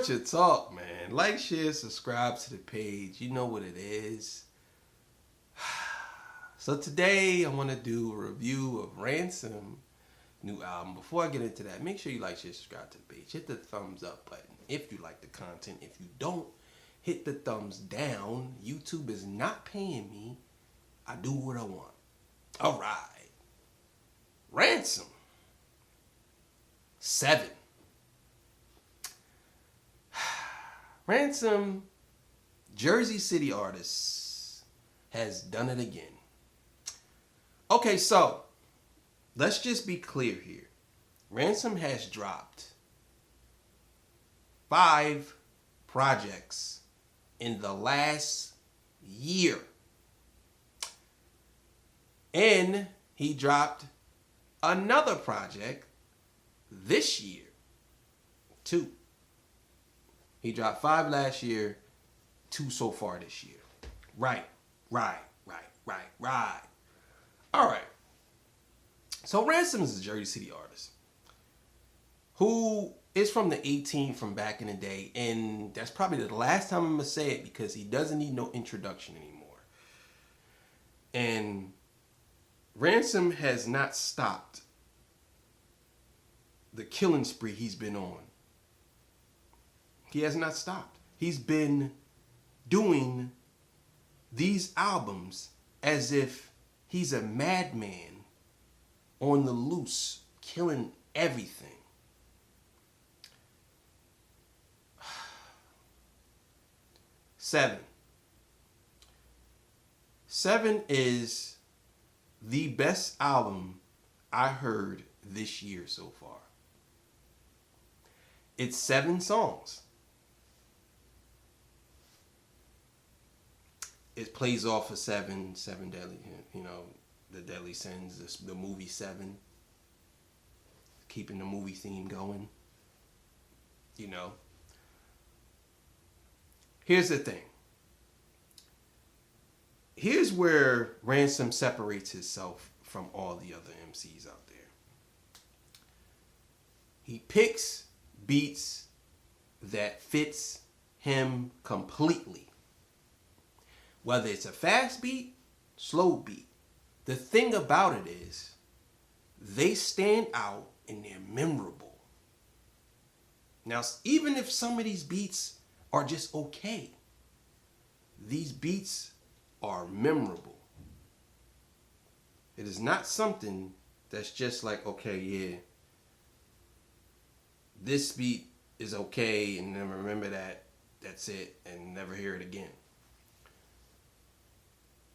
Torture Talk, man. Like, share, subscribe to the page. You know what it is. So today I want to do a review of Ransom new album. Before I get into that, make sure you like, share, subscribe to the page. Hit the thumbs up button if you like the content. If you don't, hit the thumbs down. YouTube is not paying me. I do what I want. All right. Ransom. Se7en. Ransom, Jersey City artist, has done it again. Okay, so let's just be clear here. Ransom has dropped 5 projects in the last year. And he dropped another project this year, 2. He dropped 5 last year, 2 so far this year. Right. All right. So Ransom is a Jersey City artist who is from the 18 from back in the day. And that's probably the last time I'm going to say it because he doesn't need no introduction anymore. And Ransom has not stopped the killing spree he's been on. He has not stopped. He's been doing these albums as if he's a madman on the loose, killing everything. Se7en. Se7en is the best album I heard this year so far. It's 7 songs. It plays off of seven deadly, the deadly sins, the movie 7, keeping the movie theme going. Here's the thing. Here's where Ransom separates himself from all the other MCs out there. He picks beats that fits him completely. Whether it's a fast beat, slow beat. The thing about it is, they stand out and they're memorable. Now, even if some of these beats are just okay, these beats are memorable. It is not something that's just like, okay, yeah, this beat is okay, and then remember that, that's it, and never hear it again.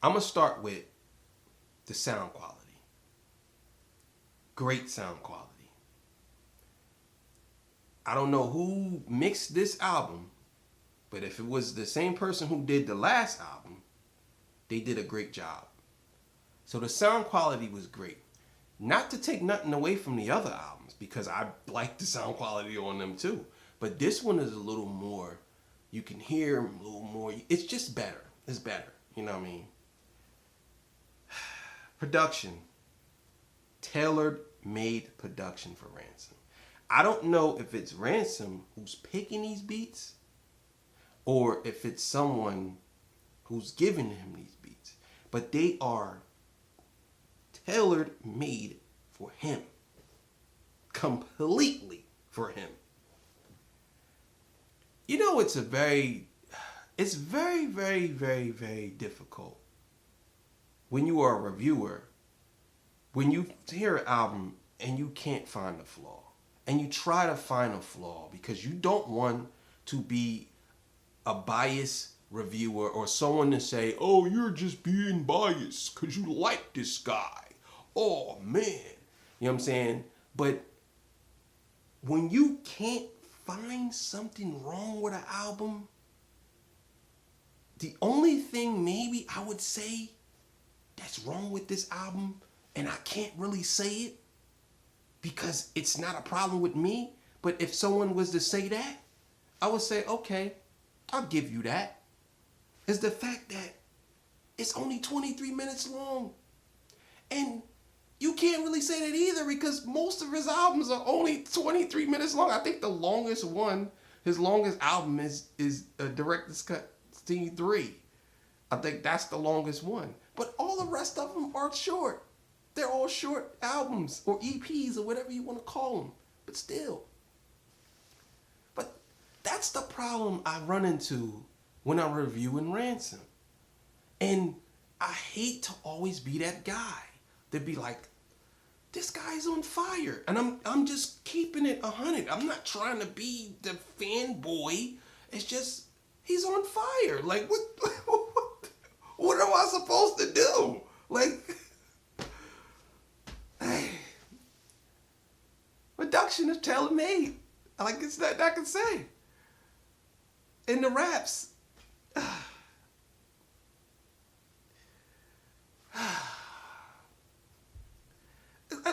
I'm going to start with the sound quality. Great sound quality. I don't know who mixed this album, but if it was the same person who did the last album, they did a great job. So the sound quality was great. Not to take nothing away from the other albums, because I like the sound quality on them too. But this one is a little more, you can hear a little more. It's just better. It's better. You know what I mean? Production. Tailor-made production for Ransom. I don't know if it's Ransom who's picking these beats or if it's someone who's giving him these beats. But they are tailor-made for him. Completely for him. It's very, very, very, very difficult when you are a reviewer, when you hear an album and you can't find a flaw. And you try to find a flaw because you don't want to be a biased reviewer or someone to say, oh, you're just being biased because you like this guy. Oh, man. You know what I'm saying? But when you can't find something wrong with an album, the only thing maybe I would say that's wrong with this album, and I can't really say it because it's not a problem with me, but if someone was to say that, I would say, okay, I'll give you that, is the fact that it's only 23 minutes long. And you can't really say that either because most of his albums are only 23 minutes long. I think the longest one His longest album is Director's Cut Scene 3. I think that's the longest one. But all the rest of them are short. They're all short albums or EPs or whatever you want to call them. But still. But that's the problem I run into when I'm reviewing Ransom. And I hate to always be that guy to be like, this guy's on fire. And I'm just keeping it 100. I'm not trying to be the fanboy. It's just, he's on fire. Like, what am I supposed to do? Like, production is tailor-made. Like, it's that I can say. In the raps,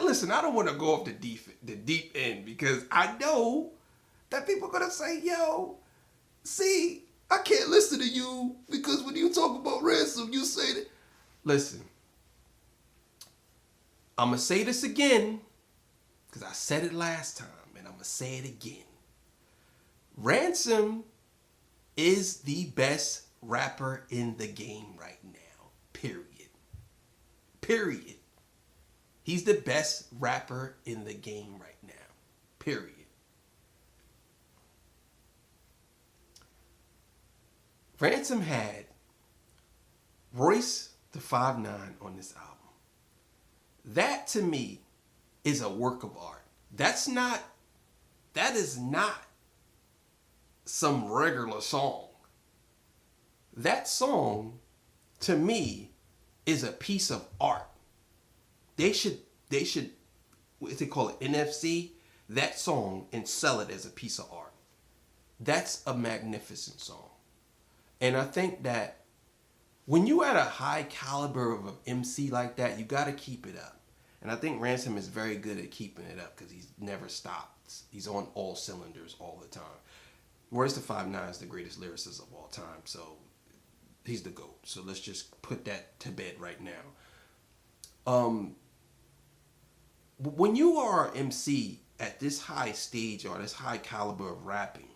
listen, I don't want to go off the deep end because I know that people are going to say, yo, see, I can't listen to you because when you talk about Ransom, you say that. Listen, I'm going to say this again because I said it last time and I'm going to say it again. Ransom is the best rapper in the game right now. Period. Period. He's the best rapper in the game right now. Period. Ransom had Royce the 5'9" on this album. That to me is a work of art. That is not some regular song. That song to me is a piece of art. They should, what they call it, NFC, that song and sell it as a piece of art. That's a magnificent song. And I think that when you at a high caliber of an MC like that, you got to keep it up. And I think Ransom is very good at keeping it up because he's never stops. He's on all cylinders all the time. Royce the 5'9" is the greatest lyricist of all time, so he's the GOAT. So let's just put that to bed right now. When you are an MC at this high stage or this high caliber of rapping,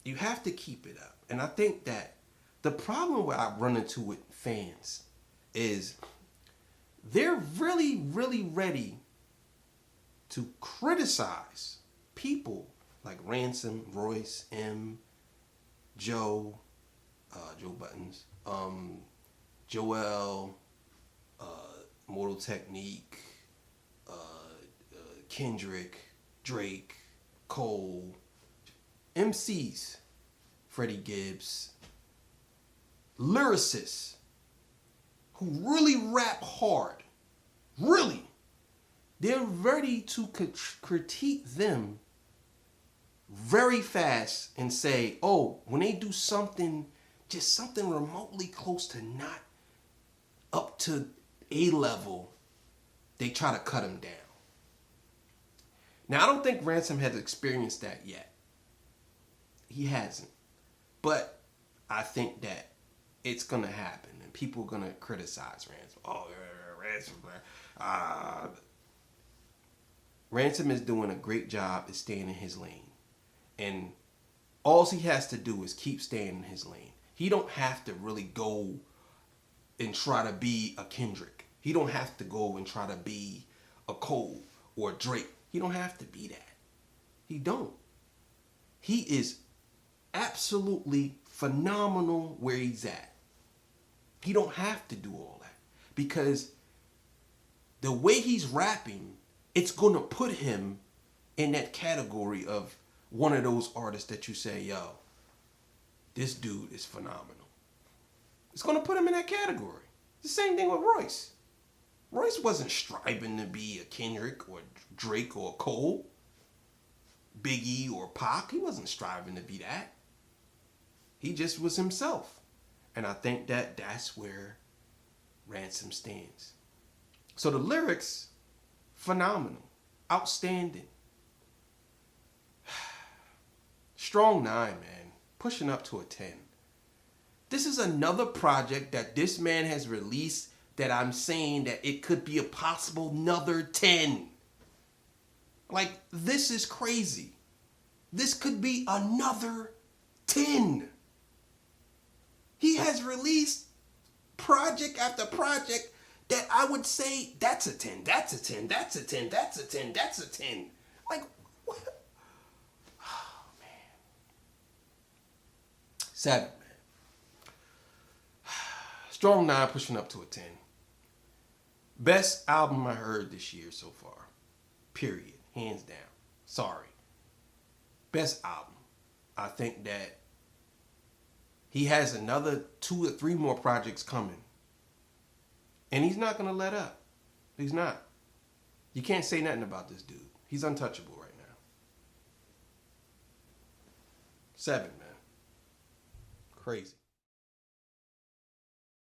you have to keep it up. And I think that the problem where I run into with fans is they're really, really ready to criticize people like Ransom, Royce, M, Joe Buttons, Joel, Mortal Technique, Kendrick, Drake, Cole, MCs, Freddie Gibbs, lyricists who really rap hard, really, they're ready to critique them very fast and say, oh, when they do something, just something remotely close to not up to A level, they try to cut him down. Now, I don't think Ransom has experienced that yet. He hasn't. But I think that it's going to happen and people are going to criticize Ransom. Oh, Ransom. Ransom is doing a great job at staying in his lane. And all he has to do is keep staying in his lane. He don't have to really go and try to be a Kendrick. He don't have to go and try to be a Cole or a Drake. He don't have to be that. He don't. He is absolutely phenomenal where he's at. He don't have to do all that because the way he's rapping, it's going to put him in that category of one of those artists that you say, yo, this dude is phenomenal. It's going to put him in that category. The same thing with Royce. Royce wasn't striving to be a Kendrick or Drake or Cole, Biggie or Pac. He wasn't striving to be that. He just was himself. And I think that that's where Ransom stands. So the lyrics, phenomenal, outstanding. Strong 9, man. Pushing up to a 10. This is another project that this man has released that I'm saying that it could be a possible another 10. Like, this is crazy. This could be another 10. He has released project after project that I would say, that's a 10, that's a 10, that's a 10, that's a 10, that's a 10. Like, what? Oh, man. Se7en, man. Strong 9 pushing up to a 10. Best album I heard this year so far. Period. Hands down. Sorry. Best album. I think that he has another 2 or 3 more projects coming. And he's not going to let up. He's not. You can't say nothing about this dude. He's untouchable right now. Se7en, man. Crazy.